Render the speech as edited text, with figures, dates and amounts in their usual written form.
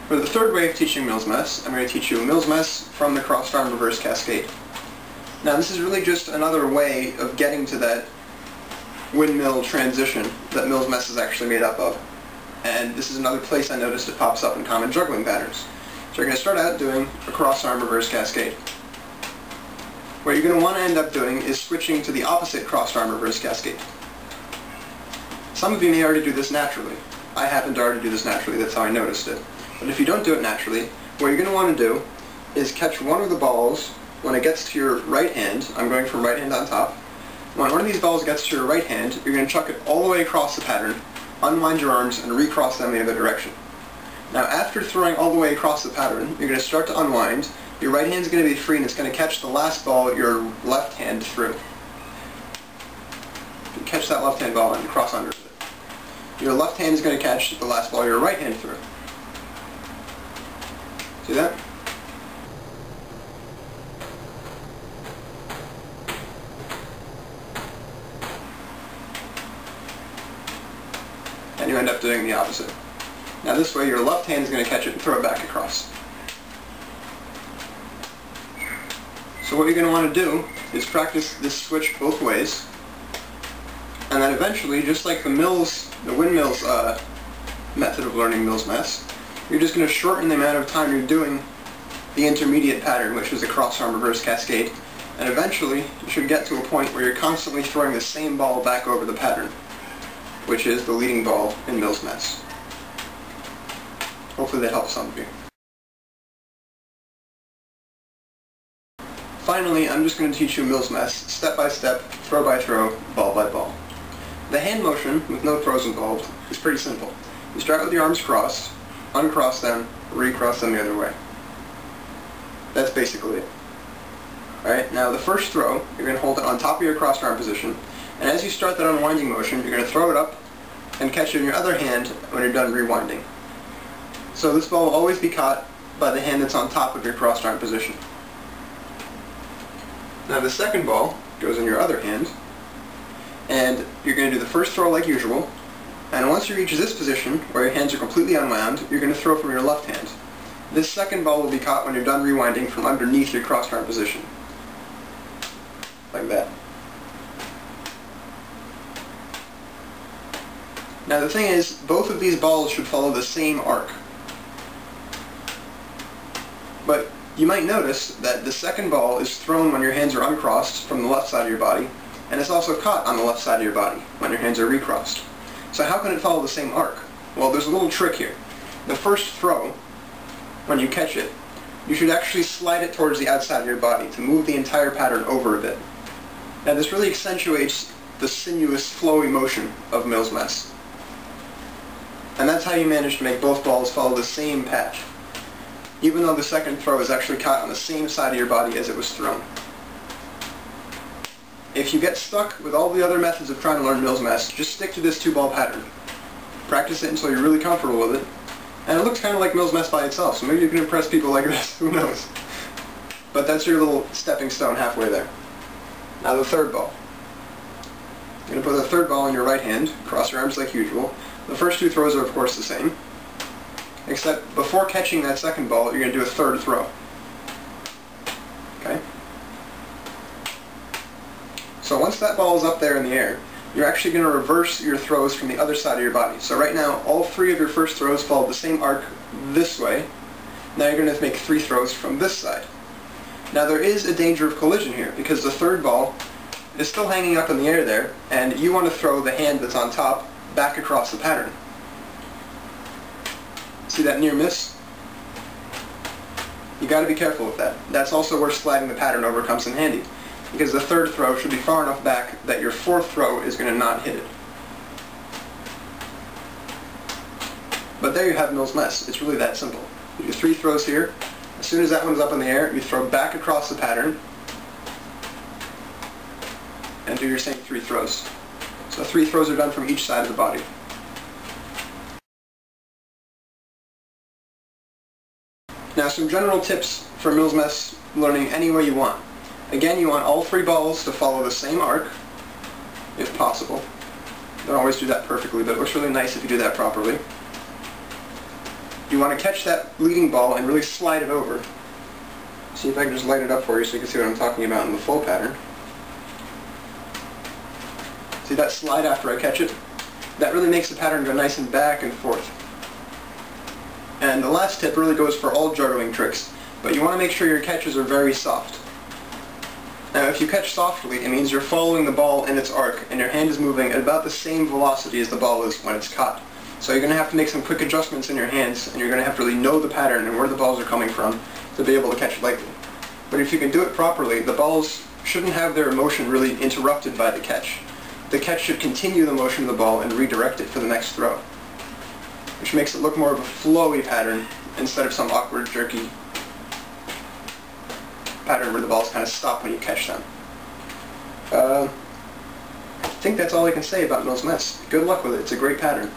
For the third way of teaching Mills Mess, I'm going to teach you a Mills Mess from the crossed arm reverse cascade. Now this is really just another way of getting to that windmill transition that Mills Mess is actually made up of. And this is another place I noticed it pops up in common juggling patterns. So you're going to start out doing a cross arm reverse cascade. What you're going to want to end up doing is switching to the opposite crossed arm reverse cascade. Some of you may already do this naturally. I happen to already do this naturally, that's how I noticed it. But if you don't do it naturally, what you're going to want to do is catch one of the balls when it gets to your right hand. I'm going from right hand on top. When one of these balls gets to your right hand, you're going to chuck it all the way across the pattern, unwind your arms, and recross them the other direction. Now after throwing all the way across the pattern, you're going to start to unwind. Your right hand is going to be free and it's going to catch the last ball your left hand threw. You catch that left hand ball and cross under it. Your left hand is going to catch the last ball your right hand threw. See that? And you end up doing the opposite. Now this way your left hand is going to catch it and throw it back across. So what you're going to want to do is practice this switch both ways, and then eventually, just like the windmill's method of learning Mills Mess, you're just going to shorten the amount of time you're doing the intermediate pattern, which is the cross arm reverse cascade, and eventually you should get to a point where you're constantly throwing the same ball back over the pattern, which is the leading ball in Mills Mess. Hopefully that helps some of you. Finally, I'm just going to teach you Mills Mess, step by step, throw by throw, ball by ball. The hand motion, with no throws involved, is pretty simple. You start with your arms crossed, uncross them, recross them the other way. That's basically it. Alright, now the first throw, you're going to hold it on top of your crossed arm position, and as you start that unwinding motion, you're going to throw it up and catch it in your other hand when you're done rewinding. So this ball will always be caught by the hand that's on top of your crossed arm position. Now the second ball goes in your other hand, and you're going to do the first throw like usual, and once you reach this position, where your hands are completely unwound, you're going to throw from your left hand. This second ball will be caught when you're done rewinding from underneath your crossed arm position. Like that. Now the thing is, both of these balls should follow the same arc. But you might notice that the second ball is thrown when your hands are uncrossed from the left side of your body, and it's also caught on the left side of your body when your hands are recrossed. So how can it follow the same arc? Well, there's a little trick here. The first throw, when you catch it, you should actually slide it towards the outside of your body to move the entire pattern over a bit. Now this really accentuates the sinuous, flowy motion of Mills Mess. And that's how you manage to make both balls follow the same path, even though the second throw is actually caught on the same side of your body as it was thrown. If you get stuck with all the other methods of trying to learn Mills Mess, just stick to this two-ball pattern. Practice it until you're really comfortable with it. And it looks kind of like Mills Mess by itself, so maybe you can impress people like this, who knows. But that's your little stepping stone halfway there. Now the third ball. You're going to put the third ball in your right hand, cross your arms like usual. The first two throws are of course the same, except before catching that second ball, you're going to do a third throw. Okay? So once that ball is up there in the air, you're actually going to reverse your throws from the other side of your body. So right now, all three of your first throws follow the same arc this way. Now you're going to make three throws from this side. Now there is a danger of collision here, because the third ball is still hanging up in the air there, and you want to throw the hand that's on top back across the pattern. See that near miss? You got to be careful with that. That's also where sliding the pattern over comes in handy, because the third throw should be far enough back that your fourth throw is going to not hit it. But there you have Mills Mess. It's really that simple. You do three throws here. As soon as that one's up in the air, you throw back across the pattern and do your same three throws. So three throws are done from each side of the body. Now some general tips for Mills Mess learning any way you want. Again, you want all three balls to follow the same arc, if possible. Don't always do that perfectly, but it looks really nice if you do that properly. You want to catch that leading ball and really slide it over. See if I can just light it up for you so you can see what I'm talking about in the full pattern. See that slide after I catch it? That really makes the pattern go nice and back and forth. And the last tip really goes for all juggling tricks, but you want to make sure your catches are very soft. Now if you catch softly, it means you're following the ball in its arc, and your hand is moving at about the same velocity as the ball is when it's caught. So you're going to have to make some quick adjustments in your hands, and you're going to have to really know the pattern and where the balls are coming from to be able to catch it lightly. But if you can do it properly, the balls shouldn't have their motion really interrupted by the catch. The catch should continue the motion of the ball and redirect it for the next throw, which makes it look more of a flowy pattern instead of some awkward, jerky pattern where the balls kind of stop when you catch them. I think that's all I can say about Mills Mess. Good luck with it. It's a great pattern.